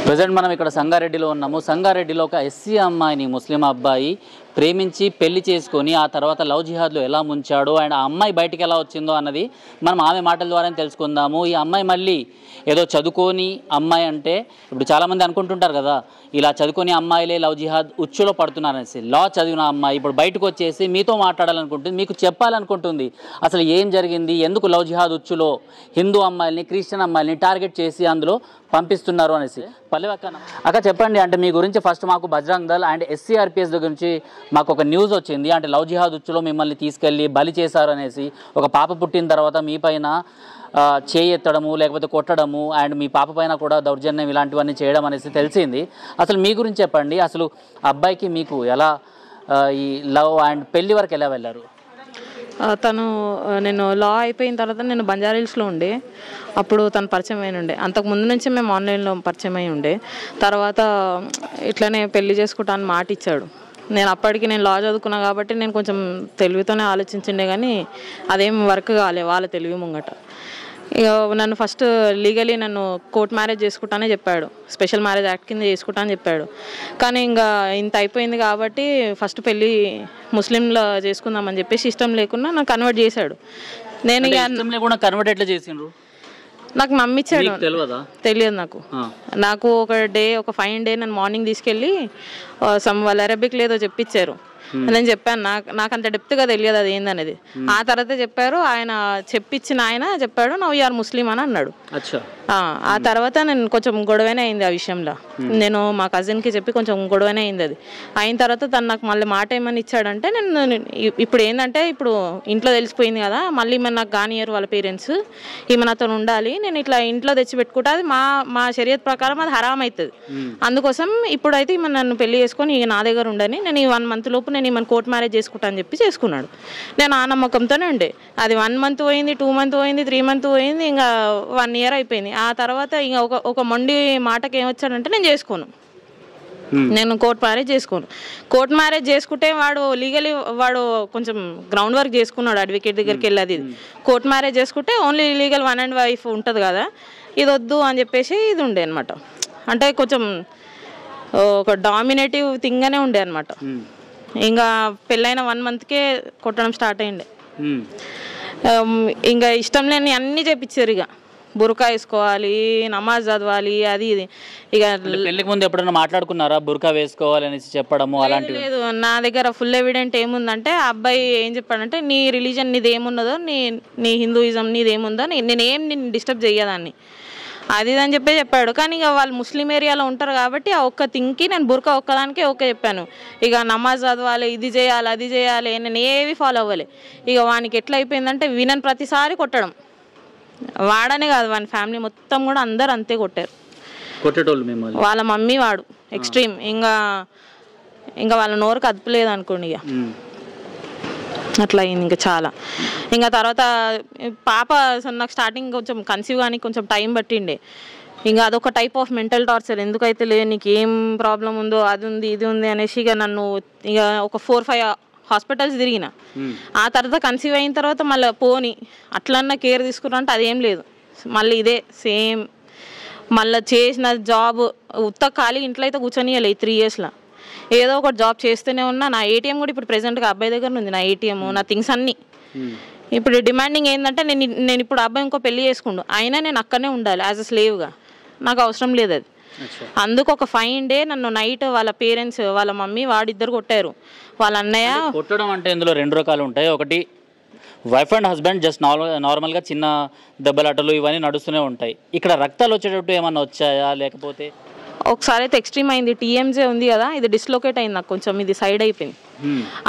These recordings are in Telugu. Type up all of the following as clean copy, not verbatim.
ప్రెజెంట్ మనం ఇక్కడ సంగారెడ్డిలో ఉన్నాము. సంగారెడ్డిలో ఒక ఎస్సీ అమ్మాయిని ముస్లిం అబ్బాయి ప్రేమించి పెళ్లి చేసుకొని ఆ తర్వాత లవ్ జిహాద్లో ఎలా ముంచాడో అండ్ ఆ అమ్మాయి బయటికి ఎలా వచ్చిందో అన్నది మనం ఆమె మాటల ద్వారానే తెలుసుకుందాము. ఈ అమ్మాయి మళ్ళీ ఏదో చదువుకొని అమ్మాయి అంటే ఇప్పుడు చాలామంది అనుకుంటుంటారు కదా, ఇలా చదువుకొని అమ్మాయిలే లవ్ జిహాద్ ఉచ్చులో పడుతున్నారనేసి. లా చదివిన అమ్మాయి ఇప్పుడు బయటకు వచ్చేసి మీతో మాట్లాడాలనుకుంటుంది, మీకు చెప్పాలనుకుంటుంది అసలు ఏం జరిగింది, ఎందుకు లవ్ జిహాద్ ఉచ్చులో హిందూ అమ్మాయిల్ని క్రిస్టియన్ అమ్మాయిల్ని టార్గెట్ చేసి అందులో పంపిస్తున్నారు అనేసి. పల్లె అక్క చెప్పండి, అంటే మీ గురించి ఫస్ట్ మాకు బజరంగ్ దళ్ అండ్ SCRPS గురించి మాకు ఒక న్యూస్ వచ్చింది, అంటే లవ్ జిహాద్ ఉచ్చులో మిమ్మల్ని తీసుకెళ్ళి బలి చేశారు అనేసి. ఒక పాప పుట్టిన తర్వాత మీ పైన చేయి ఎత్తడము లేకపోతే కొట్టడము అండ్ మీ పాప పైన కూడా దౌర్జన్యం ఇలాంటివన్నీ చేయడం అనేసి తెలిసింది. అసలు మీ గురించి చెప్పండి, అసలు అబ్బాయికి మీకు ఎలా ఈ లవ్ అండ్ పెళ్లి వరకు ఎలా వెళ్ళారు? నేను లా అయిపోయిన తర్వాత నేను బంజారాహిల్స్లో ఉండే, అప్పుడు తను పరిచయం అయిన ఉండే. అంతకుముందు నుంచి మేము ఆన్లైన్లో పరిచయం అయి ఉండే. తర్వాత ఇట్లనే పెళ్లి చేసుకుంటాను మాట ఇచ్చాడు. నేను అప్పటికి నేను లా చదువుకున్నా కాబట్టి నేను కొంచెం తెలివితోనే ఆలోచించిండే, కానీ అదేం వర్క్ కాలే వాళ్ళ తెలివి ముంగట. ఇక నన్ను ఫస్ట్ లీగలీ నన్ను కోర్ట్ మ్యారేజ్ చేసుకుంటానే చెప్పాడు, స్పెషల్ మ్యారేజ్ యాక్ట్ కింద చేసుకుంటా అని చెప్పాడు. కానీ ఇంకా ఇంత అయిపోయింది కాబట్టి ఫస్ట్ పెళ్ళి ముస్లింలో చేసుకుందామని చెప్పేసి ఇష్టం లేకుండా నాకు కన్వర్ట్ చేశాడు. నేను కన్వర్ట్ ఎట్లా చేసిండ్రు? నాకు మమ్మిచ్చాడు, తెలియదు నాకు ఒక 5 డే నన్ను మార్నింగ్ తీసుకెళ్ళి వాళ్ళ అరబిక్ లేదో చెప్పించారు. నేను చెప్పాను, నాకు అంత డెప్త్గా తెలియదు అది ఏందనేది. ఆ తర్వాత చెప్పారు, ఆయన చెప్పించిన ఆయన చెప్పాడు నవ్ యు ఆర్ ముస్లిం అని అన్నాడు. ఆ తర్వాత నేను కొంచెం గొడవనే అయింది ఆ విషయంలో. నేను మా కజిన్కి చెప్పి కొంచెం గొడవనే అయింది. అది అయిన తర్వాత తను నాకు మళ్ళీ మాట ఏమని ఇచ్చాడంటే, నేను ఇప్పుడు ఏంటంటే ఇప్పుడు ఇంట్లో తెలిసిపోయింది కదా, మళ్ళీ ఈమె నాకు కానియరు వాళ్ళ పేరెంట్స్, ఈమె నాతో ఉండాలి, నేను ఇట్లా ఇంట్లో తెచ్చిపెట్టుకుంటా, అది మా షరియత్ ప్రకారం అది హరామ్ అవుతుంది. అందుకోసం ఇప్పుడైతే ఈమె నన్ను పెళ్లి చేసుకొని ఇక నా దగ్గర ఉండని, నేను ఈ 1 month లోపు నేను ఈమెను కోర్ట్ మ్యారేజ్ చేసుకుంటా అని చెప్పి చేసుకున్నాడు. నేను ఆ నమ్మకంతోనే ఉండే. అది 1 month పోయింది, 2 months పోయింది, 3 months పోయింది, ఇంకా 1 year అయిపోయింది. ఆ తర్వాత ఇంకా ఒక మొండి మాటకి ఏమొచ్చాడంటే నేను చేసుకోను, నేను కోర్ట్ మ్యారేజ్ చేసుకోను. కోర్ట్ మ్యారేజ్ చేసుకుంటే వాడు లీగలీ వాడు కొంచెం గ్రౌండ్ వర్క్ చేసుకున్నాడు, అడ్వకేట్ దగ్గరికి వెళ్ళి. కోర్ట్ మ్యారేజ్ చేసుకుంటే ఓన్లీ లీగల్ 1 and wife ఉంటుంది కదా, ఇది వద్దు అని చెప్పేసి ఇది ఉండే అనమాట. అంటే కొంచెం ఒక డామినేటివ్ థింగ్గానే ఉండే అనమాట. ఇంకా పెళ్ళైన 1 monthకే కొట్టడం స్టార్ట్ అయ్యిండే. ఇంకా ఇష్టం లేని అన్నీ చేపించారు. ఇక బురకా వేసుకోవాలి, నమాజ్ చదవాలి, అది ఇది. ఇక పెళ్లికి ముందు ఎప్పుడైనా మాట్లాడుకున్నారా బురకా వేసుకోవాలి అనేసి చెప్పడము అలాంటివి? లేదు, నా దగ్గర ఫుల్ ఎవిడెంట్ ఏముందంటే ఆ అబ్బాయి ఏం చెప్పాడంటే, నీ రిలీజన్ నీది ఏమున్నదో, నీ హిందూయిజం నీది ఏముందో, నేనేం నిన్ను డిస్టర్బ్ చెయ్యదాన్ని, అది అని చెప్పాడు. కానీ ఇక వాళ్ళు ముస్లిం ఏరియాలో ఉంటారు కాబట్టి ఆ ఒక్క థింగ్కి నేను బురకా ఒక్కదానికే ఓకే చెప్పాను. ఇక నమాజ్ చదవాలి, ఇది చేయాలి, అది చేయాలి, నేను ఏవి ఫాలో అవ్వాలి. ఇక వానికి ఎట్లా అయిపోయిందంటే వినని ప్రతిసారి కొట్టడం. వాడనే కాదు, వాని ఫ్యామిలీ మొత్తం కూడా అందరు అంతే కొట్టారు. వాళ్ళ మమ్మీ వాడు ఎక్స్ట్రీమ్, ఇంకా వాళ్ళ నోరు కదపలేదు అనుకోండి. ఇక అట్లా అయింది ఇంకా చాలా. ఇంకా తర్వాత పాప నాకు స్టార్టింగ్ కొంచెం కన్సీవ్ కానీ కొంచెం టైం పట్టిండే. ఇంకా అదొక టైప్ ఆఫ్ మెంటల్ టార్చర్. ఎందుకైతే లేదు, నీకు ఏం ప్రాబ్లం ఉందో అది ఉంది ఇది ఉంది అనేసి ఇక నన్ను ఇక ఒక 4-5 హాస్పిటల్స్ తిరిగిన. ఆ తర్వాత కన్సీవ్ అయిన తర్వాత మళ్ళీ పోని అట్లన్నా కేర్ తీసుకున్నా అంటే అదేం లేదు, మళ్ళీ ఇదే సేమ్. మళ్ళీ చేసిన జాబ్ ఉత్త ఖాళీ ఇంట్లో అయితే కూర్చొనియలే. ఈ 3 yearsలో ఏదో ఒక జాబ్ చేస్తూనే ఉన్నా. నా ATM కూడా ఇప్పుడు ప్రెసెంట్గా అబ్బాయి దగ్గర ఉంది, నా ATM, నా థింగ్స్ అన్నీ. ఇప్పుడు డిమాండింగ్ ఏంటంటే నేను ఇప్పుడు అబ్బాయి ఇంకో పెళ్లి చేసుకుండు, అయినా నేను అక్కడనే ఉండాలి యాజ్ అ స్లేవ్గా, నాకు అవసరం లేదు అది. అందుకు ఒక 5 day నన్ను నైట్ వాళ్ళ పేరెంట్స్, వాళ్ళ మమ్మీ వాడిద్దరు కొట్టారు. వాళ్ళ అన్నయ్య కొట్టడం అంటే ఇందులో 2 రకాలు ఉంటాయి. ఒకటి వైఫ్ అండ్ హస్బెండ్ జస్ట్ నార్మల్గా చిన్న దెబ్బలాటలు ఇవన్నీ నడుస్తూనే ఉంటాయి. ఇక్కడ రక్తాలు వచ్చేటట్టు ఏమన్నా వచ్చాయా లేకపోతే? ఒకసారి అయితే ఎక్స్ట్రీమ్ అయింది. TMJ ఉంది కదా, ఇది డిస్లోకేట్ అయింది నాకు కొంచెం, ఇది సైడ్ అయిపోయింది.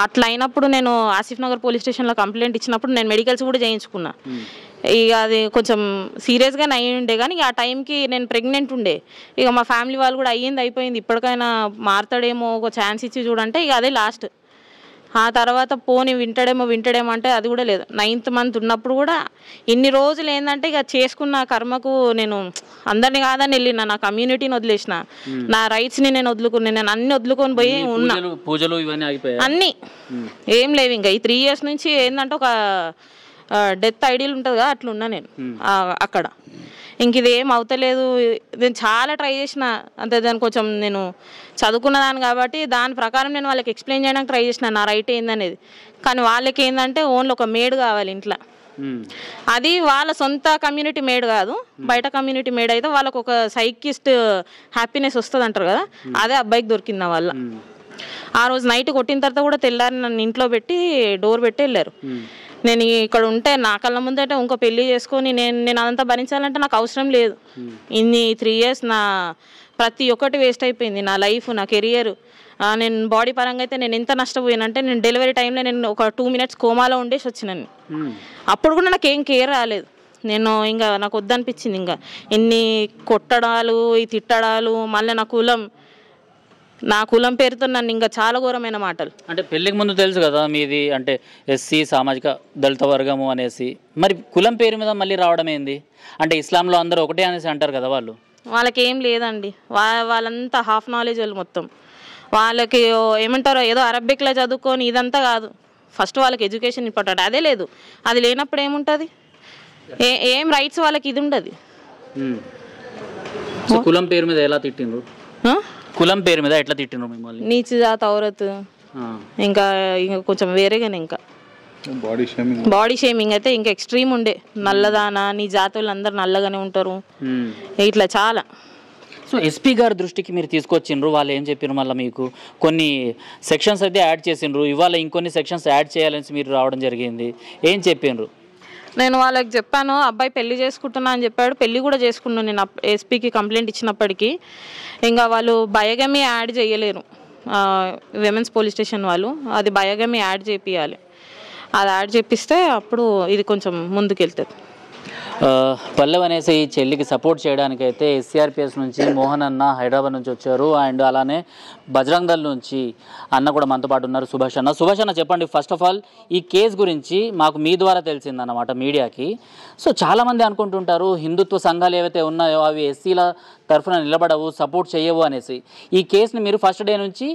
అట్లా అయినప్పుడు నేను ఆసిఫ్ నగర్ పోలీస్ స్టేషన్లో కంప్లైంట్ ఇచ్చినప్పుడు నేను మెడికల్స్ కూడా చేయించుకున్నా. ఇక అది కొంచెం సీరియస్గానే అయ్యి ఉండే, కానీ ఆ టైంకి నేను ప్రెగ్నెంట్ ఉండే. ఇక మా ఫ్యామిలీ వాళ్ళు కూడా అయిపోయింది, ఇప్పటికైనా మారుతాడేమో, ఒక ఛాన్స్ ఇచ్చి చూడంటే ఇక అదే లాస్ట్. ఆ తర్వాత పోని వింటాడేమో అంటే అది కూడా లేదు. 9th month ఉన్నప్పుడు కూడా ఇన్ని రోజులు ఏంటంటే ఇక చేసుకున్న కర్మకు నేను అందరిని కాదని వెళ్ళిన, నా కమ్యూనిటీని వదిలేసిన, నా రైట్స్ని నేను వదులుకుని, నేను అన్ని వదులుకొని పోయి ఉన్నా. అన్నీ ఏం లేవు. ఇంకా ఈ 3 years నుంచి ఏంటంటే ఒక డెత్ ఐడియల్ ఉంటుంది కదా, అట్లా ఉన్నా నేను అక్కడ. ఇంక ఇది ఏం అవుతలేదు. నేను చాలా ట్రై చేసిన, అంతే దాని కొంచెం నేను చదువుకున్న దాన్ని కాబట్టి దాని ప్రకారం నేను వాళ్ళకి ఎక్స్ప్లెయిన్ చేయడానికి ట్రై చేసిన నా రైట్ ఏందనేది. కానీ వాళ్ళకి ఏంటంటే ఓన్లీ ఒక మేడ్ కావాలి ఇంట్లో. అది వాళ్ళ సొంత కమ్యూనిటీ మేడ్ కాదు, బయట కమ్యూనిటీ మేడ్ అయితే వాళ్ళకు ఒక సైకిస్ట్ హ్యాపీనెస్ వస్తుంది అంటారు కదా, అదే అబ్బాయికి దొరికింది నా వల్ల. ఆ రోజు నైట్ కొట్టిన తర్వాత కూడా తెల్లారి నన్ను ఇంట్లో పెట్టి డోర్ పెట్టి వెళ్ళారు. నేను ఇక్కడ ఉంటే నా కళ్ళ ముందంటే ఇంకో పెళ్లి చేసుకొని నేను అదంతా భరించాలంటే నాకు అవసరం లేదు. ఇన్ని 3 years నా ప్రతి ఒక్కటి వేస్ట్ అయిపోయింది, నా లైఫ్, నా కెరియర్. నేను బాడీ పరంగా అయితే నేను ఎంత నష్టపోయానంటే నేను డెలివరీ టైంలో నేను ఒక 2 minutes కోమాలో ఉండేసి వచ్చినాను. అప్పుడు కూడా నాకు ఏం కేర్ రాలేదు. నేను ఇంకా నాకు వద్దనిపించింది. ఇంకా ఎన్ని కొట్టడాలు, ఈ తిట్టడాలు, మళ్ళీ నా కులం పేరుతో నన్ను ఇంకా చాలా ఘోరమైన మాటలు. అంటే పెళ్ళికి ముందు తెలుసు కదా మీది అంటే ఎస్సీ సామాజిక దళిత వర్గము అనేసి, మరి కులం పేరు మీద మళ్ళీ రావడం ఏంది? అంటే ఇస్లాంలో అందరూ ఒకటే అనేసి అంటారు కదా వాళ్ళు. వాళ్ళకి ఏం లేదండి, వాళ్ళంతా హాఫ్ నాలెడ్జ్ వాళ్ళు మొత్తం. వాళ్ళకి ఏమంటారో ఏదో అరబిక్లో చదువుకొని ఇదంతా కాదు. ఫస్ట్ వాళ్ళకి ఎడ్యుకేషన్ ఇంపార్టెంట్, అదే లేదు. అది లేనప్పుడు ఏముంటుంది? ఏం రైట్స్ వాళ్ళకి ఇది ఉండదు. కులం పేరు మీద ఎలా తిట్టిండ్రు? కులం పేరు మీద ఎట్లా తిట్టిండ్రు మిమ్మల్ని? నీచ్ జాత్ ఔరత్, ఇంకా కొంచెం వేరేగానే, ఇంకా బాడీ షేమింగ్ అయితే ఇంకా ఎక్స్ట్రీమ్ ఉండే. నల్లదానా, నీ జాతులు అందరు నల్లగానే ఉంటారు, ఇట్లా చాలా. సో ఎస్పీ గారి దృష్టికి మీరు తీసుకొచ్చిండ్రు, వాళ్ళు ఏం చెప్పారు? మళ్ళీ మీకు కొన్ని సెక్షన్స్ అయితే యాడ్ చేసిండ్రు, ఇవాళ ఇంకొన్ని సెక్షన్స్ యాడ్ చేయాలని మీరు రావడం జరిగింది, ఏం చెప్పిండ్రు? నేను వాళ్ళకి చెప్పాను, అబ్బాయి పెళ్లి చేసుకుంటున్నా అని చెప్పాడు. పెళ్లి కూడా చేసుకున్నాను నేను ఎస్పీకి కంప్లైంట్ ఇచ్చినప్పటికీ. ఇంకా వాళ్ళు బయోగమీ యాడ్ చేయలేరు, విమెన్స్ పోలీస్ స్టేషన్ వాళ్ళు. అది బయోగమీ యాడ్ చేపియాలి. అది యాడ్ చేపిస్తే అప్పుడు ఇది కొంచెం ముందుకెళ్తుంది. పల్లవి అనేసి ఈ చెల్లికి సపోర్ట్ చేయడానికి అయితే ఎస్సీఆర్పిఎస్ నుంచి మోహన్ అన్న హైదరాబాద్ నుంచి వచ్చారు, అండ్ అలానే బజరంగ్ దళ్ నుంచి అన్న కూడా మనతో పాటు ఉన్నారు, సుభాష్ అన్న. సుభాష్ అన్న, చెప్పండి ఫస్ట్ ఆఫ్ ఆల్ ఈ కేసు గురించి. మాకు మీ ద్వారా తెలిసిందన్నమాట మీడియాకి. సో చాలామంది అనుకుంటుంటారు హిందుత్వ సంఘాలు ఏవైతే ఉన్నాయో అవి ఎస్సీల తరఫున నిలబడవు, సపోర్ట్ చేయవు అనేసి. ఈ కేసుని మీరు ఫస్ట్ డే నుంచి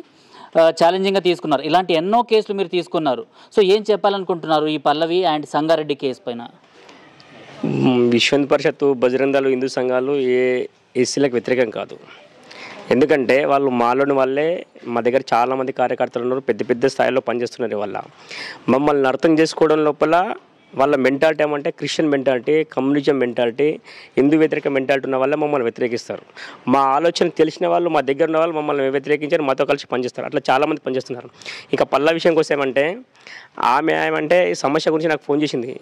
ఛాలెంజింగ్గా తీసుకున్నారు, ఇలాంటి ఎన్నో కేసులు మీరు తీసుకున్నారు. సో ఏం చెప్పాలనుకుంటున్నారు ఈ పల్లవి అండ్ సంగారెడ్డి కేసు పైన? విశ్వ హిందూ పరిషత్తు, బజరంగ్ దళ్, హిందూ సంఘాలు ఏ ఎస్సీలకు వ్యతిరేకం కాదు. ఎందుకంటే వాళ్ళు మాలోని వాళ్ళే, మా దగ్గర చాలామంది కార్యకర్తలు ఉన్నారు, పెద్ద పెద్ద స్థాయిలో పనిచేస్తున్నారు. వల్ల మమ్మల్ని అర్థం చేసుకోవడం లోపల వాళ్ళ మెంటాలిటీ ఏమంటే Christian mentality, communism mentality, Hindu వ్యతిరేక మెంటాలిటీ ఉన్న వల్ల మమ్మల్ని వ్యతిరేకిస్తారు. మా ఆలోచన తెలిసిన వాళ్ళు, మా దగ్గర ఉన్న వాళ్ళు మమ్మల్ని వ్యతిరేకించారు, మాతో కలిసి పనిచేస్తారు. అట్లా చాలామంది పనిచేస్తున్నారు. ఇంకా పల్ల విషయంకి వస్తేమంటే ఆమె ఏమంటే ఈ సమస్య గురించి నాకు ఫోన్ చేసింది.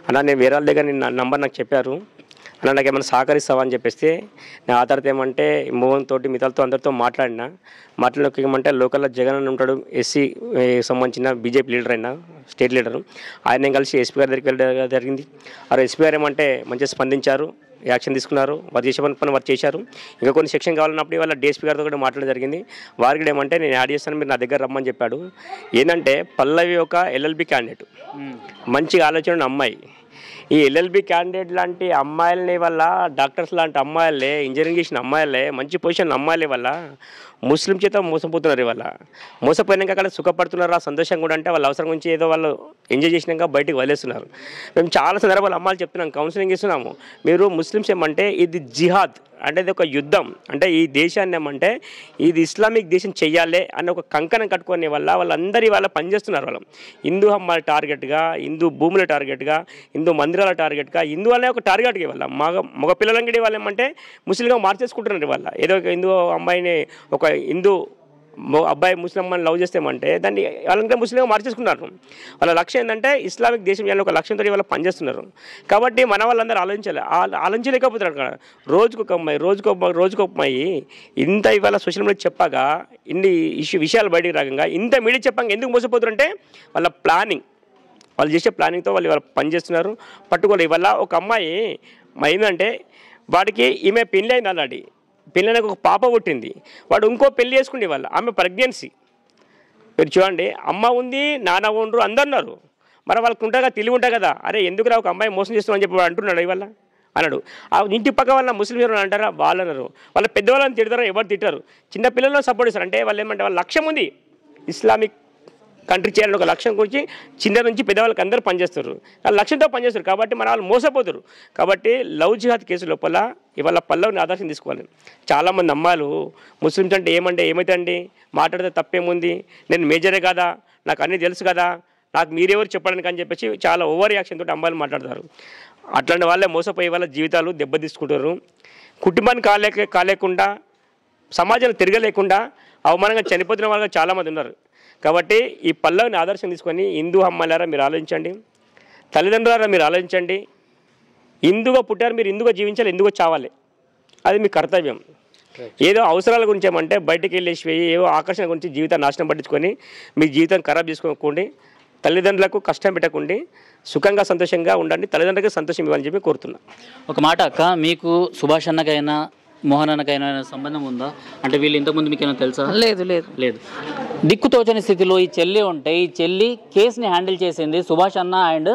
అలా నేను వేరే వాళ్ళ దగ్గర నా నంబర్ నాకు చెప్పారు, అలా నాకు ఏమైనా సహకరిస్తావా అని చెప్పేస్తే నేను ఆ తర్వాత ఏమంటే మోహన్ తోటి మిగతాలతో అందరితో మాట్లాడేమంటే లోకల్లో జగన్ అని ఉంటాడు, ఎస్సీ సంబంధించిన బీజేపీ లీడర్ అయినా, స్టేట్ లీడరు. ఆయన కలిసి ఎస్పీ గారి దగ్గరికి వెళ్ళడం జరిగింది. ఆ ఎస్పీ గారు ఏమంటే మంచిగా స్పందించారు, యాక్షన్ తీసుకున్నారు, వారు చేసే పని వారు చేశారు. ఇంకా కొన్ని సెక్షన్ కావాలన్నప్పుడు వాళ్ళ డిఎస్పీ గారితో కూడా మాట్లాడడం జరిగింది. వారికి ఏమంటే నేను యాడ్ చేస్తాను, మీరు నా దగ్గర రమ్మని చెప్పాడు. ఏంటంటే పల్లవి ఒక ఎల్ఎల్బి క్యాండిడేట్, మంచిగా ఆలోచన అమ్మాయి. ఈ ఎల్ఎల్బి క్యాండిడేట్ లాంటి అమ్మాయిలని వల్ల, డాక్టర్స్ లాంటి అమ్మాయిలే, ఇంజనీరింగ్ చేసిన అమ్మాయిలే, మంచి పొజిషన్ అమ్మాయిల వల్ల ముస్లిం చేత మోసపోతున్నారు. ఇవాళ మోసపోయినాక అక్కడ సుఖపడుతున్నారు, ఆ సంతోషంగా కూడా అంటే వాళ్ళ అవసరం గురించి ఏదో వాళ్ళు ఎంజాయ్ చేసినాక బయటకు వదిలేస్తున్నారు. మేము చాలా సందర్భాలు అమ్మాయిలు చెప్తున్నాం, కౌన్సిలింగ్ ఇస్తున్నాము. మీరు ముస్లిమ్స్ ఏమంటే ఇది జిహాద్ అంటే ఇది ఒక యుద్ధం, అంటే ఈ దేశాన్ని ఏమంటే ఇది ఇస్లామిక్ దేశం చెయ్యాలి అన్న ఒక కంకణం కట్టుకునే వల్ల వాళ్ళందరి వాళ్ళ పనిచేస్తున్నారు. వాళ్ళు హిందూ అమ్మాయిల టార్గెట్గా, హిందూ భూముల టార్గెట్గా, హిందూ మందిరాల టార్గెట్గా, హిందూ వాళ్ళే ఒక టార్గెట్గా వాళ్ళ మగ పిల్లలంగడి వాళ్ళు ఏమంటే ముస్లింగా మార్చేసుకుంటున్నారు. వాళ్ళ ఏదో ఒక హిందూ అమ్మాయిని, ఒక హిందూ అబ్బాయి ముస్లిం అమ్మాయిని లవ్ చేస్తామంటే దాన్ని వాళ్ళంటే ముస్లింగా మార్చేసుకున్నారు. వాళ్ళ లక్ష్యం ఏంటంటే ఇస్లామిక్ దేశం చేయాలని ఒక లక్ష్యంతో వాళ్ళు పనిచేస్తున్నారు. కాబట్టి మన వాళ్ళందరూ ఆలోచించలేకపోతున్నారు. రోజుకొక అమ్మాయి ఇంత ఇవాళ సోషల్ మీడియా చెప్పాక, ఇన్ని విషయాలు బయటికి రాకంగా, ఇంత మీడియా చెప్పాక ఎందుకు మోసపోతున్నారంటే వాళ్ళ ప్లానింగ్, వాళ్ళు చేసే ప్లానింగ్తో వాళ్ళు పనిచేస్తున్నారు. పట్టుకోలేదు. ఇవాళ ఒక అమ్మాయి ఏంటంటే వాడికి ఈమె పెళ్ళి అయింది, అలాంటి పెళ్ళినకు ఒక పాప పుట్టింది, వాడు ఇంకో పెళ్లి చేసుకుంటే వాళ్ళ ఆమె ప్రెగ్నెన్సీ. మీరు చూడండి, అమ్మ ఉంది, నాన్న ఉండరు, అందరున్నారు. మరి వాళ్ళకి ఉంటాగా, తెలివి ఉంటాయి కదా, అరే ఎందుకురా ఒక అమ్మాయి మోసం చేస్తున్నావు అని చెప్పి వాడు అంటున్నాడు. ఇవాళ అన్నాడు. ఆ ఇంటి పక్క వాళ్ళ ముస్లిం అంటారా, వాళ్ళు అన్నారు. వాళ్ళ పెద్దవాళ్ళని తిడతారా, ఎవరు తిట్టారు, చిన్న పిల్లలను సపోర్ట్ చేస్తారు. అంటే వాళ్ళు ఏమంటే వాళ్ళ లక్ష్యం ఉంది ఇస్లామిక్ కంట్రీ చేయాలని ఒక లక్ష్యం గురించి చిన్న నుంచి పెద్దవాళ్ళకి అందరూ పనిచేస్తారు, ఆ లక్ష్యంతో పనిచేస్తారు. కాబట్టి మన వాళ్ళు మోసపోతారు. కాబట్టి లవ్ జిహాద్ కేసు లోపల ఇవాళ పల్లవిని ఆదర్శం తీసుకోవాలి. చాలామంది అమ్మాయిలు ముస్లిమ్స్ అంటే ఏమైతే అండి, మాట్లాడితే తప్పేముంది, నేను మేజరే కదా, నాకు అన్నీ తెలుసు కదా, నాకు మీరెవరు చెప్పడానికి అని చెప్పేసి చాలా ఓవర్ రియాక్షన్ తోటి అమ్మాయిలు మాట్లాడతారు. అట్లాంటి వాళ్ళే మోసపోయే వాళ్ళ జీవితాలు దెబ్బతీసుకుంటారు. కుటుంబాన్ని కాలేకుండా సమాజంలో తిరగలేకుండా అవమానంగా చనిపోతున్న వాళ్ళు చాలామంది ఉన్నారు. కాబట్టి ఈ పల్లవిని ఆదర్శం తీసుకొని హిందూ అమ్మాయిలారా మీరు ఆలోచించండి, తల్లిదండ్రులారా మీరు ఆలోచించండి. హిందువుగా పుట్టారు, మీరు హిందువుగా జీవించాలి, హిందువుగా చావాలి, అది మీ కర్తవ్యం. ఏదో అవసరాల గురించి ఏమంటే బయటికి వెళ్ళేసి ఏవో ఆకర్షణ గురించి జీవితాన్ని నాశనం పట్టించుకొని మీ జీవితాన్ని ఖరాబ్ చేసుకోకండి. తల్లిదండ్రులకు కష్టం పెట్టకండి, సుఖంగా సంతోషంగా ఉండండి, తల్లిదండ్రులకు సంతోషం ఇవ్వాలని చెప్పి కోరుతున్నా. ఒక మాట అక్క, మీకు సుభాష్ అన్నకైనా మోహన్ అన్నకైనా సంబంధం ఉందా? అంటే వీళ్ళు ఇంతకుముందు మీకైనా తెలుసా? లేదు లేదు లేదు. దిక్కుతోచని స్థితిలో ఈ చెల్లి ఉంటే ఈ చెల్లి కేసుని హ్యాండిల్ చేసింది సుభాష్ అన్న అండ్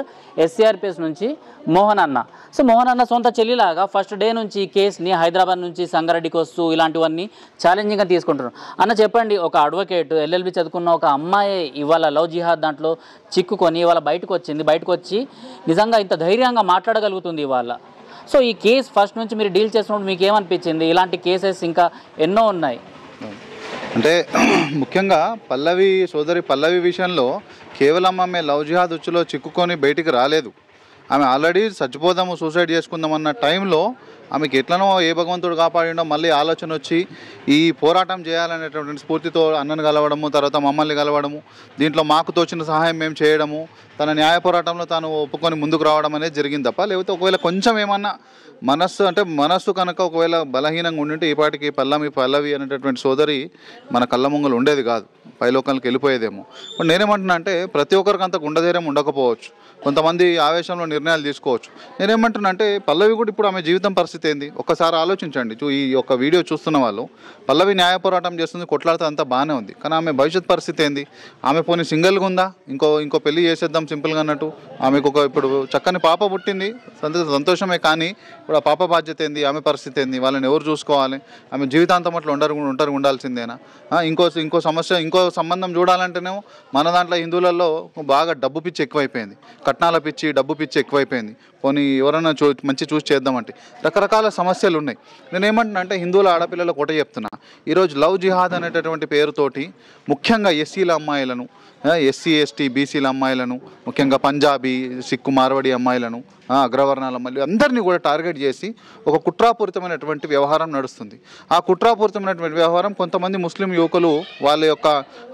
SCRPS నుంచి మోహన్ అన్న. సో మోహన్ అన్న సొంత చెల్లిలాగా ఫస్ట్ డే నుంచి ఈ కేసుని హైదరాబాద్ నుంచి సంగారెడ్డికి వస్తూ ఇలాంటివన్నీ ఛాలెంజింగ్గా తీసుకుంటున్నారు. అన్న చెప్పండి, ఒక అడ్వకేట్ LLB చదువుకున్న ఒక అమ్మాయి ఇవాళ లవ్ జిహాద్ దాంట్లో చిక్కుకొని ఇవాళ బయటకు వచ్చి నిజంగా ఇంత ధైర్యంగా మాట్లాడగలుగుతుంది ఇవాళ. సో ఈ కేసు ఫస్ట్ నుంచి మీరు డీల్ చేసినప్పుడు మీకు ఏమనిపించింది? ఇలాంటి కేసెస్ ఇంకా ఎన్నో ఉన్నాయి. అంటే ముఖ్యంగా సోదరి పల్లవి విషయంలో కేవలం ఆమె లవ్ జిహాద్ ఉచ్చులో చిక్కుకొని బయటికి రాలేదు. ఆమె ఆల్రెడీ చచ్చిపోదాము, సూసైడ్ చేసుకుందాం అన్న టైంలో ఆమెకి ఎట్లనో ఏ భగవంతుడు కాపాడిండో మళ్ళీ ఆలోచన వచ్చి ఈ పోరాటం చేయాలనేటువంటి స్ఫూర్తితో అన్నను కలవడము, తర్వాత మమ్మల్ని కలవడము, దీంట్లో మాకు తోచిన సహాయం మేము చేయడము, తన న్యాయ పోరాటంలో తాను ఒప్పుకొని ముందుకు రావడం అనేది జరిగింది తప్ప, లేకపోతే ఒకవేళ కొంచెం ఏమన్నా మనస్సు కనుక ఒకవేళ బలహీనంగా ఉండింటే ఈ పాటికి పల్లవి అనేటటువంటి సోదరి మన కళ్ళ ముంగలు ఉండేది కాదు, పైలోకాలకు వెళ్ళిపోయేదేమో. ఇప్పుడు నేనేమంటున్నా అంటే ప్రతి ఒక్కరికి అంత గుండెధైర్యం ఉండకపోవచ్చు, కొంతమంది ఆవేశంలో నిర్ణయాలు తీసుకోవచ్చు. నేనేమంటున్నా అంటే పల్లవి కూడా ఇప్పుడు ఆమె జీవితం పరిస్థితి ఏంది ఒక్కసారి ఆలోచించండి. ఈ యొక్క వీడియో చూస్తున్న వాళ్ళు, పల్లవి న్యాయ పోరాటం చేస్తుంది, కొట్లాడితే అంతా బాగానే ఉంది, కానీ ఆమె భవిష్యత్ పరిస్థితి ఏంది? ఆమె పోనీ సింగిల్గా ఉందా, ఇంకో పెళ్లి చేసేద్దాం సింపుల్గా అన్నట్టు, ఆమెకు ఇప్పుడు చక్కని పాప పుట్టింది, సంతోషమే, కానీ ఇప్పుడు ఆ పాప బాధ్యత ఏంది, ఆమె పరిస్థితి ఏంది, వాళ్ళని ఎవరు చూసుకోవాలి? ఆమె జీవితాంతం అట్లా ఒంటరి ఉండాల్సిందేనా? ఇంకో సమస్య, ఇంకో సంబంధం చూడాలంటేనేమో మన దాంట్లో హిందువులలో బాగా డబ్బు పిచ్చి ఎక్కువైపోయింది, కట్నాల పిచ్చి, డబ్బు పిచ్చి ఎక్కువైపోయింది. పోనీ ఎవరైనా మంచి చూసి చేద్దామంటే రకరకాల సమస్యలు ఉన్నాయి. నేనేమంటున్నా అంటే హిందువుల ఆడపిల్లలకు ఒకటే చెప్తున్నా, ఈరోజు లవ్ జిహాద్ అనేటటువంటి పేరుతోటి ముఖ్యంగా ఎస్సీల అమ్మాయిలను, SC ST BCల అమ్మాయిలను, ముఖ్యంగా పంజాబీ, సిక్కు, మార్వాడి అమ్మాయిలను, అగ్రవర్ణాల అమ్మాయిలు అందరినీ కూడా టార్గెట్ చేసి ఒక కుట్రాపూరితమైనటువంటి వ్యవహారం నడుస్తుంది. ఆ కుట్రాపూరితమైనటువంటి వ్యవహారం కొంతమంది ముస్లిం యువకులు వాళ్ళ యొక్క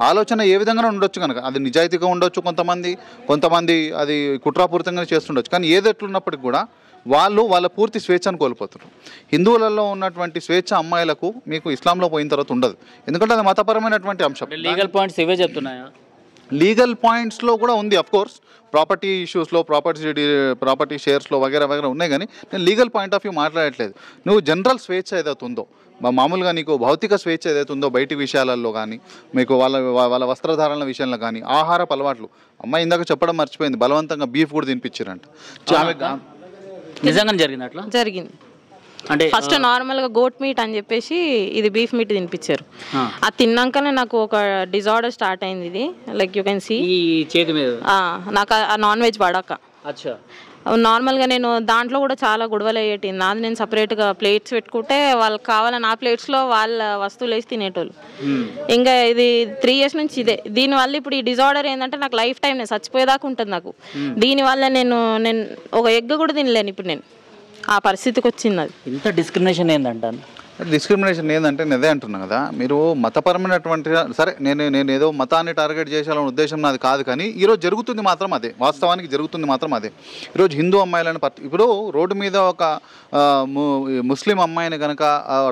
ఆలోచన ఏ విధంగా ఉండొచ్చు కనుక, అది నిజాయితీగా ఉండొచ్చు, కొంతమంది అది కుట్రాపూరితంగా చేస్తుండొచ్చు, కానీ ఏదెట్లున్నప్పటికీ కూడా వాళ్ళ పూర్తి స్వేచ్ఛను కోల్పోతున్నారు. హిందువులలో ఉన్నటువంటి స్వేచ్ఛ అమ్మాయిలకు మీకు ఇస్లాంలో పోయిన తర్వాత ఉండదు, ఎందుకంటే అది మతపరమైనటువంటి అంశం. లీగల్ పాయింట్స్ ఇవే చెప్తున్నాయా? లీగల్ పాయింట్స్లో కూడా ఉంది, అఫ్కోర్స్ ప్రాపర్టీ ఇష్యూస్లో, ప్రాపర్టీ షేర్స్లో వగేరా ఉన్నాయి, కానీ నేను లీగల్ పాయింట్ ఆఫ్ వ్యూ మాట్లాడట్లేదు. నువ్వు జనరల్ స్వేచ్ఛ ఏదైతే ఉందో, మామూలుగా నీకు భౌతిక స్వేచ్ఛ ఏదైతే ఉందో బయటి విషయాలలో కానీ, మీకు వాళ్ళ వస్త్రధారణల విషయంలో కానీ, ఆహారపు అలవాట్లు, అమ్మాయి ఇందాక చెప్పడం మర్చిపోయింది, బలవంతంగా బీఫ్ కూడా తినిపించారంట. నిజంగా జరిగింది అట్లా? జరిగింది. అంటే ఫస్ట్ నార్మల్గా గోట్ మీట్ అని చెప్పేసి ఇది బీఫ్ మీట్ తినిపించారు. అది తిన్నాకనే నాకు ఒక డిజార్డర్ స్టార్ట్ అయింది. ఇది లైక్ యూ కెన్ సీ ఈ చేతి మీద నాకు ఆ నాన్ వెజ్ పడక. నార్మల్గా నేను దాంట్లో కూడా చాలా గొడవలు అయ్యేటి. నాది నేను సపరేట్గా ప్లేట్స్ పెట్టుకుంటే వాళ్ళకి కావాలని ఆ ప్లేట్స్లో వాళ్ళ వస్తువులు వేసి తినేటోళ్ళు. ఇంకా ఇది 3 years నుంచి ఇదే. దీనివల్ల ఇప్పుడు ఈ డిజార్డర్ ఏంటంటే నాకు లైఫ్ టైం నేను చచ్చిపోయేదాకా ఉంటుంది నాకు. దీనివల్ల నేను ఒక ఎగ్ కూడా తినలేను. ఇప్పుడు నేను ఆ పరిస్థితికి వచ్చింది. అది ఇంత డిస్క్రిమినేషన్ ఏంటంటాను. డిస్క్రిమినేషన్ ఏంటంటే నేను అదే అంటున్నాను కదా, మీరు మతపరమైనటువంటి, సరే నేను ఏదో మతాన్ని టార్గెట్ చేయాలనే ఉద్దేశం నాది కాదు, కానీ ఈరోజు జరుగుతుంది మాత్రం అదే, వాస్తవానికి జరుగుతుంది మాత్రం అదే. ఈరోజు హిందూ అమ్మాయిలను ఇప్పుడు రోడ్డు మీద ఒక ముస్లిం అమ్మాయిని కనుక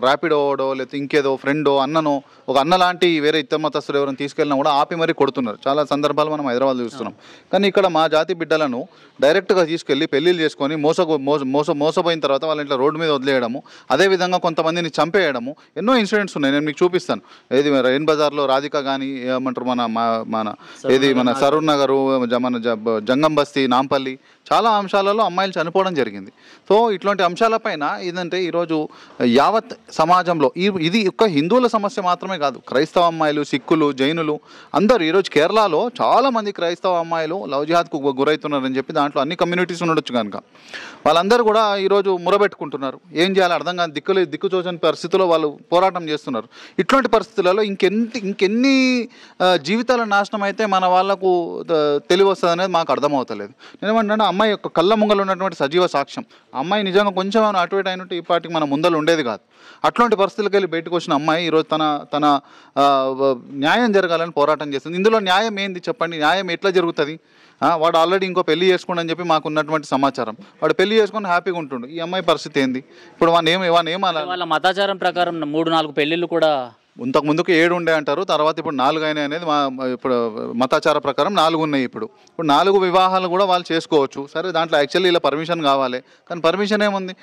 ర్యాపిడోడో లేకపోతే ఇంకేదో ఫ్రెండో అన్ననో, ఒక అన్న లాంటి వేరే ఇతర మతస్థులు ఎవరైనా తీసుకెళ్ళినా కూడా ఆపి మరీ కొడుతున్నారు. చాలా సందర్భాలు మనం హైదరాబాద్ చూస్తున్నాం. కానీ ఇక్కడ మా జాతి బిడ్డలను డైరెక్ట్గా తీసుకెళ్ళి పెళ్ళిళ్ళు చేసుకొని మోసపోయిన తర్వాత వాళ్ళ ఇంట్లో రోడ్డు మీద వదిలేయడము, అదేవిధంగా కొంతమందిని చంపేయడము ఎన్నో ఇన్సిడెంట్స్ ఉన్నాయి. నేను మీకు చూపిస్తాను. ఏది రైన్ బజార్లో రాధిక కానీ ఏమంటారు మన ఏది మన సరూర్ నగరు, మన జంగం బస్తీ, నాంపల్లి చాలా అంశాలలో అమ్మాయిలు చనిపోవడం జరిగింది. సో ఇట్లాంటి అంశాలపైన ఏంటంటే ఈరోజు యావత్ సమాజంలో ఇది ఒక్క హిందువుల సమస్య మాత్రమే కాదు, క్రైస్తవ అమ్మాయిలు, సిక్కులు, జైనులు అందరూ ఈరోజు కేరళలో చాలామంది క్రైస్తవ అమ్మాయిలు లవ్ జిహాద్కు గురవుతున్నారని చెప్పి దాంట్లో అన్ని కమ్యూనిటీస్ ఉండొచ్చు కనుక వాళ్ళందరూ కూడా ఈరోజు మురబెట్టుకుంటున్నారు. ఏం చేయాలి అర్థం కాని దిక్కుచోచని పరిస్థితుల్లో వాళ్ళు పోరాటం చేస్తున్నారు. ఇట్లాంటి పరిస్థితులలో ఇంకెన్ని జీవితాల నాశనం అయితే మన వాళ్ళకు తెలివి వస్తుంది అనేది మాకు అర్థమవుతలేదు. నేనేమంటే అమ్మాయి యొక్క కళ్ళ ముంగలు ఉన్నటువంటి సజీవ సాక్ష్యం. అమ్మాయి నిజంగా కొంచెం అటు ఇటు అయినట్టు ఈ పాటికి మన ముందలు ఉండేది కాదు. అట్లాంటి పరిస్థితులకు వెళ్ళి బయటకు వచ్చిన అమ్మాయి ఈరోజు తన న్యాయం జరగాలని పోరాటం చేస్తుంది. ఇందులో న్యాయం ఏంది చెప్పండి? న్యాయం ఎట్లా జరుగుతుంది? వాడు ఆల్రెడీ ఇంకో పెళ్లి చేసుకోండి అని చెప్పి మాకు ఉన్నటువంటి సమాచారం. వాడు పెళ్లి చేసుకొని హ్యాపీగా ఉంటుండు. ఈ అమ్మాయి పరిస్థితి ఏంది ఇప్పుడు? వాళ్ళ మతాచారం ప్రకారం 3-4 పెళ్లిళ్ళు కూడా ఇంతకు ముందుకు 7 ఉండే అంటారు, తర్వాత ఇప్పుడు 4 అయినాయి అనేది ఇప్పుడు మతాచార ప్రకారం 4 ఉన్నాయి. ఇప్పుడు 4 వివాహాలు కూడా వాళ్ళు చేసుకోవచ్చు. సరే, దాంట్లో యాక్చువల్లీ ఇలా పర్మిషన్ కావాలి, కానీ పర్మిషన్ ఏముంది?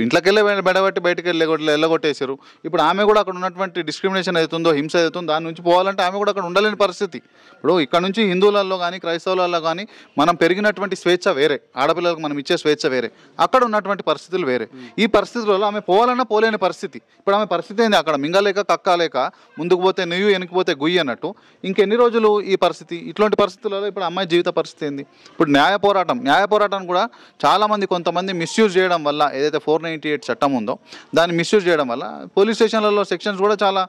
ఇంట్లోకి వెళ్ళి బెడబట్టి బయటకు వెళ్ళగొట్టేశారు. ఇప్పుడు ఆమె కూడా అక్కడ ఉన్నటువంటి డిస్క్రిమినేషన్ అవుతుందో, హింస అవుతుందో దాని నుంచి పోవాలంటే ఆమె కూడా అక్కడ ఉండలేని పరిస్థితి. ఇప్పుడు ఇక్కడ నుంచి హిందువులలో కానీ క్రైస్తవులలో కానీ మనం పెరిగినటువంటి స్వేచ్ఛ వేరే, ఆడపిల్లలకు మనం ఇచ్చే స్వేచ్ఛ వేరే, అక్కడ ఉన్నటువంటి పరిస్థితులు వేరే. ఈ పరిస్థితులలో ఆమె పోవాలన్నా పోలేని పరిస్థితి. ఇప్పుడు ఆమె పరిస్థితి ఏంది? అక్కడ మింగలేక కక్కాలేక ముందుకు పోతే నువ్వు వెనక్కిపోతే గుయ్యి అన్నట్టు ఇంకెన్ని రోజులు ఈ పరిస్థితి? ఇట్లాంటి పరిస్థితులలో ఇప్పుడు అమ్మాయి జీవిత పరిస్థితి ఏంది? ఇప్పుడు న్యాయ పోరాటం కూడా చాలామంది కొంతమంది మిస్యూజ్ చేయడం వల్ల, ఏదైతే 498 చట్టం ఉందో దాన్ని మిస్యూజ్ చేయడం వల్ల పోలీస్ స్టేషన్లలో సెక్షన్స్ కూడా చాలా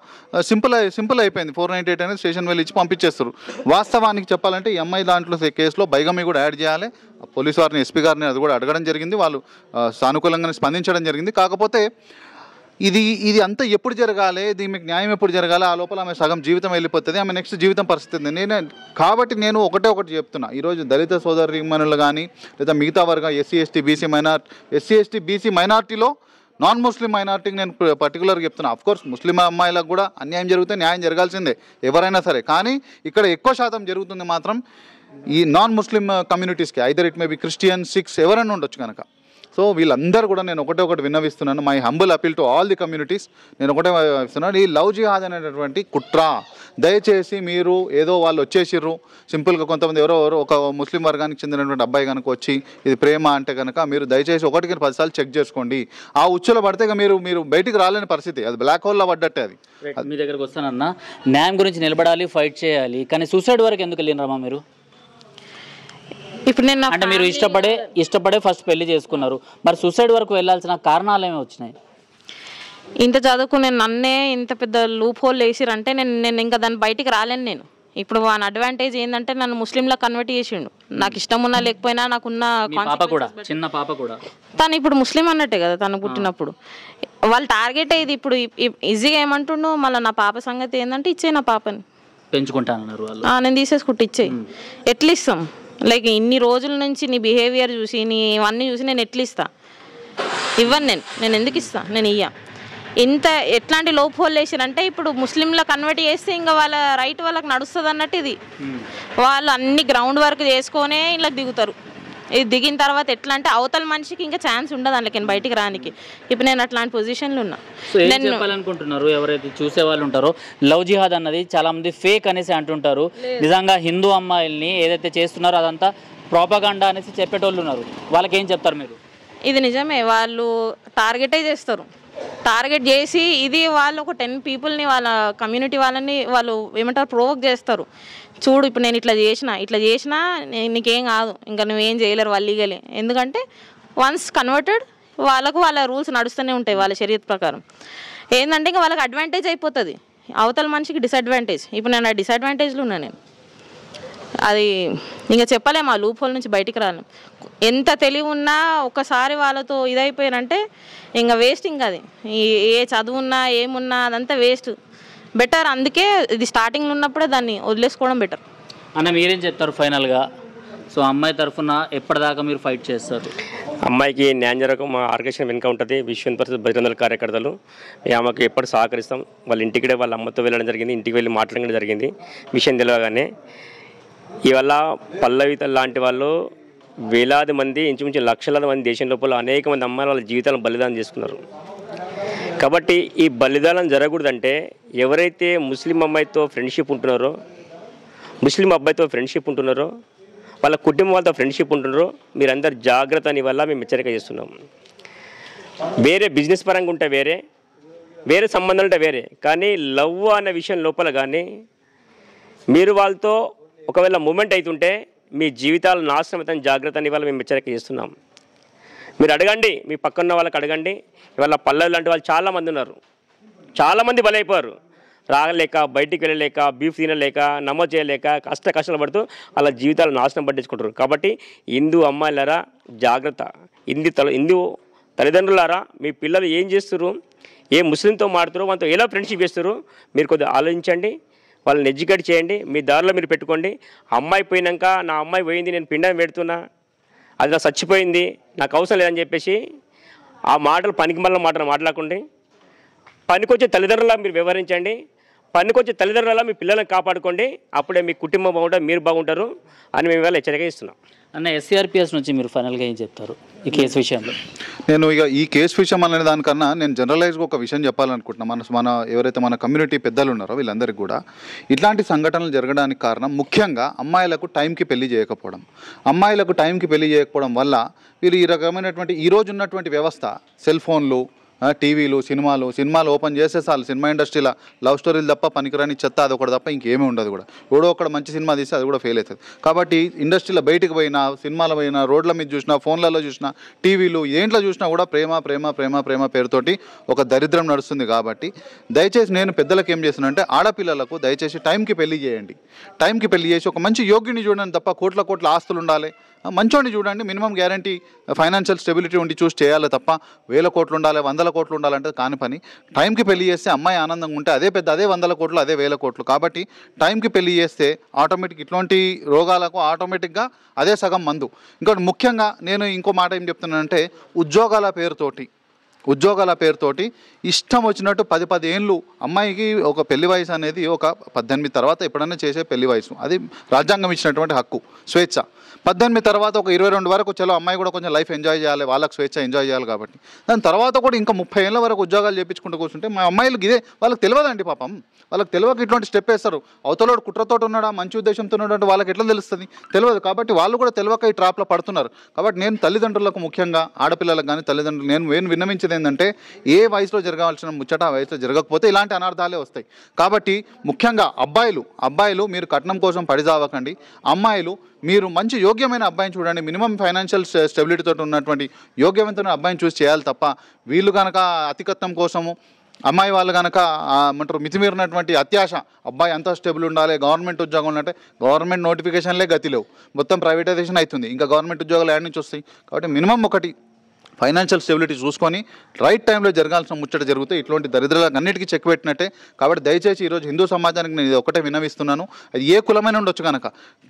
సింపుల్ అయిపోయింది. 498 అనేది స్టేషన్ వెళ్ళి ఇచ్చి పంపించేస్తారు. వాస్తవానికి చెప్పాలంటే ఈ అమ్మాయి దాంట్లో కేసులో బైగమి కూడా యాడ్ చేయాలి. పోలీసు వారిని, ఎస్పీ గారిని అది కూడా అడగడం జరిగింది. వాళ్ళు సానుకూలంగానే స్పందించడం జరిగింది. కాకపోతే ఇది అంతా ఎప్పుడు జరగాలి, దీనికి న్యాయం ఎప్పుడు జరగాలి? ఆ లోపల ఆమె సగం జీవితం వెళ్ళిపోతుంది, ఆమె నెక్స్ట్ జీవితం పరిస్థితి. కాబట్టి నేను ఒకటి చెప్తున్నా. ఈరోజు దళిత సోదరీమణులు కానీ లేదా మిగతా వర్గం ఎస్సీ ఎస్టీ బీసీ మైనార్టీలో నాన్ ముస్లిం మైనార్టీకి నేను పర్టికులర్గా చెప్తున్నా. అఫ్కోర్స్ ముస్లిం అమ్మాయిలకు కూడా అన్యాయం జరిగితే న్యాయం జరగాల్సిందే ఎవరైనా సరే, కానీ ఇక్కడ ఎక్కువ శాతం జరుగుతుంది మాత్రం ఈ నాన్ ముస్లిం కమ్యూనిటీస్కి. Either it may be Christian, Sikhs ఎవరైనా ఉండొచ్చు కనుక. సో వీళ్ళందరూ కూడా నేను ఒకటి విన్నవిస్తున్నాను. My humble appeal to all the communities. నేను ఒకటే ఇస్తున్నాను, ఈ లవ్ జిహాద్ అనేటటువంటి కుట్ర. దయచేసి మీరు ఏదో వాళ్ళు వచ్చేసిర్రు సింపుల్గా, కొంతమంది ఎవరో ఒక ముస్లిం వర్గానికి చెందినటువంటి అబ్బాయి కనుక వచ్చి ఇది ప్రేమ అంటే కనుక మీరు దయచేసి 1-10 సార్లు చెక్ చేసుకోండి. ఆ ఉచ్చులో పడితే మీరు బయటికి రాలేని పరిస్థితి, అది బ్లాక్ హోల్లో పడ్డట్టే. అది మీ దగ్గరకు వస్తానన్నా, న్యాయం గురించి నిలబడాలి, ఫైట్ చేయాలి, కానీ సూసైడ్ వరకు ఎందుకు వెళ్ళినరమ్మా మీరు? ఇప్పుడు నేను అంటే మీరు ఇష్టపడే ఫస్ట్ పెళ్లి చేసుకున్నారు, మరి సూసైడ్ వరకు వెళ్ళాల్సిన కారణాలు ఏమి వచ్చినాయి? ఇంత చదువుకునే నన్నే ఇంత పెద్ద లూప్ హోల్ వేసిరంటే నేను ఇంకా దాన్ని బయటికి రాలేను. నేను ఇప్పుడు వాని అడ్వాంటేజ్ ఏంటంటే నన్ను ముస్లింలా కన్వర్ట్ చేసిండు. నాకు ఇష్టం ఉన్నా లేకపోయినా నాకున్న చిన్న పాప కూడా తను ఇప్పుడు ముస్లిం అన్నట్టే కదా తను పుట్టినప్పుడు. వాళ్ళ టార్గెట్ ఇది ఇప్పుడు ఈజీగా ఏమంటుండో, మళ్ళీ నా పాప సంగతి ఏంటంటే ఇచ్చే నా పాపని పెంచుకుంటానన్నారు వాళ్ళు. నేను తీసేసుకుంటే ఇచ్చే. ఎట్లా ఇస్తాం? లైక్ ఇన్ని రోజుల నుంచి నీ బిహేవియర్ చూసి నీ ఇవన్నీ చూసి నేను ఎట్లా ఇస్తా? ఇవ్వను నేను ఎందుకు ఇస్తా? నేను ఇయ్య. ఇంత ఎట్లాంటి లోప్ హోల్ వేసారంటే ఇప్పుడు ముస్లింలా కన్వర్ట్ చేస్తే ఇంకా వాళ్ళ రైట్ వాళ్ళకి నడుస్తుంది అన్నట్టు. ఇది వాళ్ళు అన్ని గ్రౌండ్ వర్క్ చేసుకొనే ఇలా దిగుతారు. ఇది దిగిన తర్వాత ఎట్లా అంటే అవతల మనిషికి ఇంకా ఛాన్స్ ఉండదు అందులోకి బయటికి రానికి. ఇప్పుడు నేను అట్లాంటి పొజిషన్లో ఉన్నా. నేను చెప్పాలనుకుంటున్నారు ఎవరైతే చూసే వాళ్ళు ఉంటారో, లవ్ జిహాద్ అన్నది చాలా మంది ఫేక్ అనేసి అంటుంటారు. నిజంగా హిందూ అమ్మాయిల్ని ఏదైతే చేస్తున్నారో అదంతా ప్రాపగాండా అనేసి చెప్పేటోళ్ళు ఉన్నారు. వాళ్ళకి ఏం చెప్తారు మీరు? ఇది నిజమే, వాళ్ళు టార్గెటే చేస్తారు. టార్గెట్ చేసి ఇది వాళ్ళు ఒక 10 పీపుల్ని, వాళ్ళ కమ్యూనిటీ వాళ్ళని వాళ్ళు ఏమంటారు ప్రొవోక్ చేస్తారు. చూడు ఇప్పుడు నేను ఇట్లా చేసినా నీకేం కాదు, ఇంకా నువ్వేం చేయలేరు వాళ్ళు లీగలే. ఎందుకంటే వన్స్ కన్వర్టెడ్ వాళ్ళ రూల్స్ నడుస్తూనే ఉంటాయి వాళ్ళ షరియత్ ప్రకారం. ఏంటంటే ఇంకా వాళ్ళకి అడ్వాంటేజ్ అయిపోతుంది, అవతల మనిషికి డిసడ్వాంటేజ్. ఇప్పుడు నేను ఆ డిసడ్వాంటేజ్లో ఉన్నా. నేను అది ఇంకా చెప్పలేము, ఆ లూప్ హోల్ నుంచి బయటికి రాలేం. ఎంత తెలివి ఉన్నా ఒకసారి వాళ్ళతో ఇదైపోయారంటే ఇంకా వేస్ట్. ఇంకా అది ఏ చదువున్నా ఏమున్నా అదంతా వేస్ట్. బెటర్ అందుకే ఇది స్టార్టింగ్లో ఉన్నప్పుడే దాన్ని వదిలేసుకోవడం బెటర్. అన్న మీరేం చెప్తారు ఫైనల్గా? సో అమ్మాయి తరఫున ఎప్పటిదాకా మీరు ఫైట్ చేస్తారు? అమ్మాయికి న్యాయం జరగక మా ఆర్గనైజేషన్ వెనుక ఉంటుంది. విశ్వ పరిషత్ బజరంగ దళ కార్యకర్తలు ఆమెకు ఎప్పుడు సహకరిస్తాం. వాళ్ళ ఇంటికి వాళ్ళ అమ్మతో వెళ్ళడం జరిగింది, ఇంటికి వెళ్ళి మాట్లాడడం జరిగింది. విషయం తెలియగానే ఇవల్ల పల్లవి లాంటి వాళ్ళు వేలాది మంది, ఇంచుమించు లక్షలాది మంది దేశం లోపల అనేక మంది అమ్మాయిలు వాళ్ళ జీవితాలను బలిదానం చేసుకున్నారు. కాబట్టి ఈ బలిదానం జరగకూడదంటే ఎవరైతే ముస్లిం అమ్మాయితో ఫ్రెండ్షిప్ ఉంటున్నారో, ముస్లిం అబ్బాయితో ఫ్రెండ్షిప్ ఉంటున్నారో, వాళ్ళ కుటుంబం వాళ్ళతో ఫ్రెండ్షిప్ ఉంటున్నారో మీరందరూ జాగ్రత్త అని వల్ల మేము హెచ్చరిక చేస్తున్నాం. వేరే బిజినెస్ పరంగా ఉంటే వేరే సంబంధాలు ఉంటే వేరే, కానీ లవ్ అనే విషయం లోపల కానీ మీరు వాళ్ళతో ఒకవేళ మూమెంట్ అవుతుంటే మీ జీవితాలు నాశనం అవుతాయని జాగ్రత్త అని వల్ల మేము హెచ్చరిక చేస్తున్నాం. మీరు అడగండి, మీ పక్కన వాళ్ళకి అడగండి. ఇవాళ పల్లెలు లాంటి వాళ్ళు చాలామంది ఉన్నారు, చాలామంది బలైపోయారు. రాగలేక, బయటికి వెళ్ళలేక, బీఫ్ తినలేక, నమోదు చేయలేక కష్టాలు పడుతూ వాళ్ళ జీవితాలు నాశనం పట్టించుకుంటారు. కాబట్టి హిందూ అమ్మాయిలారా జాగ్రత్త, హిందూ తల్లిదండ్రులారా మీ పిల్లలు ఏం చేస్తారు, ఏ ముస్లింతో మాడుతారో, వాళ్ళతో ఎలా ఫ్రెండ్షిప్ చేస్తారో మీరు కొద్దిగా ఆలోచించండి. వాళ్ళని ఎడ్యుకేట్ చేయండి, మీ దారిలో మీరు పెట్టుకోండి. అమ్మాయి పోయినాక నా అమ్మాయి పోయింది, నేను పిండం పెడుతున్నా, అది నాకు చచ్చిపోయింది, నాకు అవసరం లేదని చెప్పేసి ఆ మాటలు పనికి మళ్ళీ మాట్లాడకండి. పనికొచ్చే తల్లిదండ్రులా మీరు వ్యవహరించండి. పనికొచ్చే తల్లిదండ్రుల మీ పిల్లలను కాపాడుకోండి. అప్పుడే మీ కుటుంబం బాగుంటారు, మీరు బాగుంటారు అని మేము ఇవాళ హెచ్చరిక ఇస్తున్నాం. అన్న, ఎస్సీఆర్పీఎస్ నుంచి మీరు ఫైనల్గా ఏం చెప్తారు ఈ కేసు విషయంలో? నేను ఇక ఈ కేసు విషయం అనే దానికన్నా నేను జనరలైజ్గా ఒక విషయం చెప్పాలనుకుంటున్నాను. మన ఎవరైతే మన కమ్యూనిటీ పెద్దలు ఉన్నారో వీళ్ళందరికీ కూడా ఇట్లాంటి సంఘటనలు జరగడానికి కారణం ముఖ్యంగా అమ్మాయిలకు టైంకి పెళ్లి చేయకపోవడం. అమ్మాయిలకు టైంకి పెళ్లి చేయకపోవడం వల్ల వీళ్ళు ఈ రకమైనటువంటి ఈరోజు ఉన్నటువంటి వ్యవస్థ, సెల్ ఫోన్లు, టీవీలు, సినిమాలు ఓపెన్ చేసే చాలు సినిమా ఇండస్ట్రీలో లవ్ స్టోరీలు తప్ప పనికిరాని చెత్త అది ఒకటి తప్ప ఇంకేమీ ఉండదు. కూడా ఎవడో ఒకటి మంచి సినిమా తీస్తే అది కూడా ఫెయిల్ అవుతుంది. కాబట్టి ఇండస్ట్రీలో బయటకు పోయినా, సినిమాలు పోయినా, రోడ్ల మీద చూసినా, ఫోన్లలో చూసినా, టీవీలు ఏంట్లో చూసినా కూడా ప్రేమ పేరుతోటి ఒక దరిద్రం నడుస్తుంది. కాబట్టి దయచేసి నేను పెద్దలకు ఏం చేస్తున్నానంటే ఆడపిల్లలకు దయచేసి టైంకి పెళ్లి చేయండి. టైంకి పెళ్లి చేసి ఒక మంచి యోగ్యుని చూడండి తప్ప కోట్ల ఆస్తులు ఉండాలి, మంచోడిని చూడండి, మినిమం గ్యారంటీ ఫైనాన్షియల్ స్టెబిలిటీ ఉండి చూసి చేయాలి తప్ప 1000 కోట్లు ఉండాలి, 100 కోట్లు ఉండాలంటే కాని పని. టైంకి పెళ్లి చేస్తే అమ్మాయి ఆనందంగా ఉంటే అదే 100 కోట్లు, అదే 1000 కోట్లు. కాబట్టి టైంకి పెళ్లి చేస్తే ఆటోమేటిక్ ఇట్లాంటి రోగాలకు ఆటోమేటిక్గా అదే సగం మందు. ఇంకోటి ముఖ్యంగా నేను ఇంకో మాట ఏం చెప్తున్నానంటే ఉద్యోగాల పేరుతోటి ఇష్టం వచ్చినట్టు 10 ఏళ్ళు అమ్మాయికి ఒక పెళ్లి వయసు అనేది ఒక 18 తర్వాత ఎప్పుడైనా చేసే పెళ్లి వయసు, అది రాజ్యాంగం ఇచ్చినటువంటి హక్కు, స్వేచ్ఛ. 18 తర్వాత ఒక 22 వరకు చలో అమ్మాయి కూడా కొంచెం లైఫ్ ఎంజాయ్ చేయాలి, వాళ్ళకి స్వేచ్ఛ ఎంజాయ్ చేయాలి. కాబట్టి దాని తర్వాత కూడా ఇంకా 30 ఏళ్ళ వరకు ఉద్యోగాలు చేయించుకుంటూ కూర్చుంటే మా అమ్మాయిలకు ఇదే వాళ్ళకి తెలియదండి. పాపం వాళ్ళకి తెలియక ఇటువంటి స్టెప్ వేస్తారు. అవతలోడు కుట్రతోటి ఉన్నాడా, మంచి ఉద్దేశంతో ఉన్నాడు అంటే వాళ్ళకి ఎట్లా తెలుస్తుంది? తెలియదు. కాబట్టి వాళ్ళు కూడా తెలియక ఈ ట్రాప్లో పడుతున్నారు. కాబట్టి నేను తల్లిదండ్రులకు, ముఖ్యంగా ఆడపిల్లలకు కానీ తల్లిదండ్రులు నేను విన్నవించేది ఏంటంటే ఏ వయసులో జరగాల్సిన ముచ్చట ఆ వయసులో జరగకపోతే ఇలాంటి అనర్థాలే వస్తాయి. కాబట్టి ముఖ్యంగా అబ్బాయిలు మీరు కట్నం కోసం పడిదావకండి. అమ్మాయిలు మీరు మంచి యోగ్యమైన అబ్బాయిని చూడండి, మినిమం ఫైనాన్షియల్ స్టెబిలిటీతో ఉన్నటువంటి యోగ్యవంతమైన అబ్బాయిని చూసి చేయాలి తప్ప వీళ్ళు కనుక అతికత్వం కోసము, అమ్మాయి వాళ్ళు కనుక ఏమంటారు మితిమీరినటువంటి అత్యాశ, అబ్బాయి అంతా స్టేబుల్ ఉండాలి, గవర్నమెంట్ ఉద్యోగం ఉంటే గవర్నమెంట్ నోటిఫికేషన్లే గతి లేవు, మొత్తం ప్రైవేటైజేషన్ అవుతుంది, ఇంకా గవర్నమెంట్ ఉద్యోగాలు యాడ్ నుంచి వస్తాయి. కాబట్టి మినిమం ఒకటి ఫైనాన్షియల్ స్టెబిలిటీ చూసుకొని రైట్ టైంలో జరగాల్సిన ముచ్చట జరిగితే ఇట్లాంటి దరిద్రాలకు అన్నిటికీ చెక్ పెట్టినట్టే. కాబట్టి దయచేసి ఈరోజు హిందూ సమాజానికి నేను ఇది ఒకటే విన్నవిస్తున్నాను, అది ఏ కులమైన ఉండొచ్చు కనుక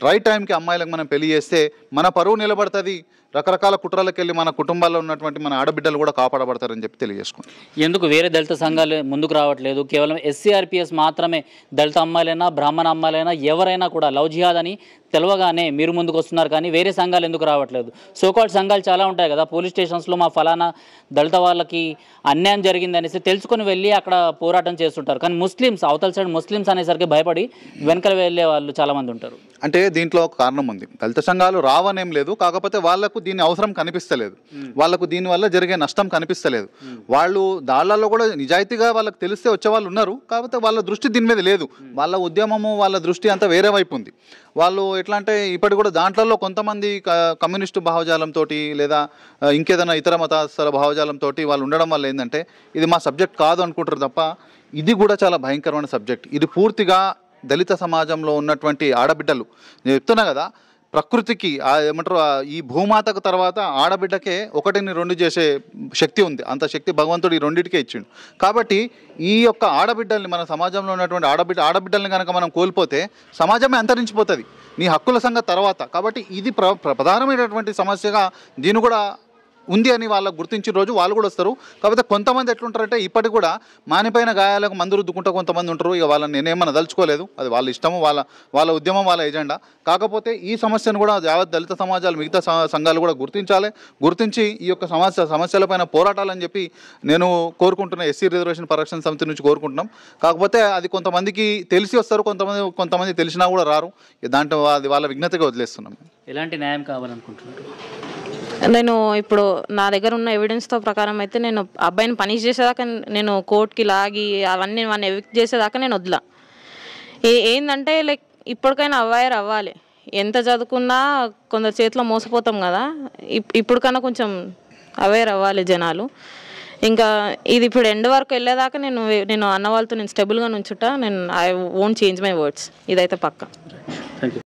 రైట్ టైంకి అమ్మాయిలకు మనం పెళ్లి చేస్తే మన పరువు నిలబడుతుంది. రకరకాల కుట్రలకు వెళ్ళి మన కుటుంబాల్లో ఉన్నటువంటి మన ఆడబిడ్డలు కూడా కాపాడబడతారని చెప్పి తెలియజేసుకుంటాం. ఎందుకు వేరే దళిత సంఘాలు ముందుకు రావట్లేదు? కేవలం ఎస్సీఆర్పీఎస్ మాత్రమే దళిత అమ్మాయిలైనా, బ్రాహ్మణ అమ్మాయిలైనా, ఎవరైనా కూడా లవ్ జిహాద్ అని తెలవగానే మీరు ముందుకు వస్తున్నారు. కానీ వేరే సంఘాలు ఎందుకు రావట్లేదు? సోకాల్డ్ సంఘాలు చాలా ఉంటాయి కదా, పోలీస్ స్టేషన్స్లో మా ఫలానా దళిత వాళ్ళకి అన్యాయం జరిగింది అనేసి తెలుసుకొని వెళ్ళి అక్కడ పోరాటం చేస్తుంటారు. కానీ ముస్లిమ్స్, అవతల సైడ్ ముస్లిమ్స్ అనేసరికి భయపడి వెనకలు వెళ్ళే వాళ్ళు చాలామంది ఉంటారు. అంటే దీంట్లో ఒక కారణం ఉంది. దళిత సంఘాలు రావనేం లేదు, కాకపోతే వాళ్లకు దీని అవసరం కనిపిస్తలేదు, వాళ్లకు దీనివల్ల జరిగే నష్టం కనిపిస్తలేదు. వాళ్ళు దాళ్లలో కూడా నిజాయితీగా వాళ్ళకి తెలిస్తే వచ్చే వాళ్ళు ఉన్నారు, కాకపోతే వాళ్ళ దృష్టి దీని మీద లేదు. వాళ్ళ ఉద్యమము, వాళ్ళ దృష్టి అంతా వేరే వైపు ఉంది. వాళ్ళు ఎట్లా అంటే ఇప్పటికి కూడా దాంట్లో కొంతమంది కమ్యూనిస్టు భావజాలంతో లేదా ఇంకేదైనా ఇతర మతస్థల భావజాలంతో వాళ్ళు ఉండడం వల్ల ఏంటంటే ఇది మా సబ్జెక్ట్ కాదు అనుకుంటారు తప్ప ఇది కూడా చాలా భయంకరమైన సబ్జెక్ట్. ఇది పూర్తిగా దళిత సమాజంలో ఉన్నటువంటి ఆడబిడ్డలు, నేను చెప్తున్నా కదా, ప్రకృతికి ఏమంటారు ఈ భూమాతకు తర్వాత ఆడబిడ్డకే 1-2 చేసే శక్తి ఉంది. అంత శక్తి భగవంతుడు ఈ రెండింటికే ఇచ్చిండు. కాబట్టి ఈ యొక్క ఆడబిడ్డల్ని, మన సమాజంలో ఉన్నటువంటి ఆడబిడ్డల్ని కనుక మనం కోల్పోతే సమాజమే అంతరించిపోతుంది నీ హక్కుల సంగతి తర్వాత. కాబట్టి ఇది ప్రధానమైనటువంటి సమస్యగా దీన్ని కూడా ఉంది అని వాళ్ళకు గుర్తించిన రోజు వాళ్ళు కూడా వస్తారు. కాకపోతే కొంతమంది ఎట్లుంటారంటే ఇప్పటికి కూడా మానిపోయిన గాయాలకు మందు రుద్దుకుంటూ కొంతమంది ఉంటారు. ఇక వాళ్ళని నేనేమన్నా దలుచుకోలేదు, అది వాళ్ళ ఇష్టము, వాళ్ళ ఉద్యమం, వాళ్ళ ఎజెండా. కాకపోతే ఈ సమస్యను కూడా యావత్ దళిత సమాజాలు, మిగతా సంఘాలు కూడా గుర్తించాలి. గుర్తించి ఈ యొక్క సమస్యలపైన పోరాటాలని చెప్పి నేను కోరుకుంటున్నా. ఎస్సీ రిజర్వేషన్ పరిరక్షణ సమితి నుంచి కోరుకుంటున్నాం. కాకపోతే అది కొంతమందికి తెలిసి వస్తారు, కొంతమంది తెలిసినా కూడా రారు. దాంట్లో అది వాళ్ళ విజ్ఞతగా వదిలేస్తున్నాం. ఎలాంటి న్యాయం కావాలనుకుంటున్నారు? నేను ఇప్పుడు నా దగ్గర ఉన్న ఎవిడెన్స్తో ప్రకారం అయితే నేను అబ్బాయిని పనిష్ చేసేదాకా, నేను కోర్టుకి లాగి అవన్నీ వాడిని ఎవిక్ట్ చేసేదాకా నేను వదిలా. ఏంటంటే లైక్ ఇప్పటికైనా అవేర్ అవ్వాలి. ఎంత చదువుకున్నా కొందరు చేతిలో మోసపోతాం కదా, ఇప్పటికన్నా కొంచెం అవేర్ అవ్వాలి జనాలు. ఇంకా ఇది ఇప్పుడు ఎండ్ వరకు వెళ్ళేదాకా నేను అన్న వాళ్ళతో నేను స్టెబుల్గా నుంచుంటా. I won't change my words, ఇదైతే పక్కా. Thank you.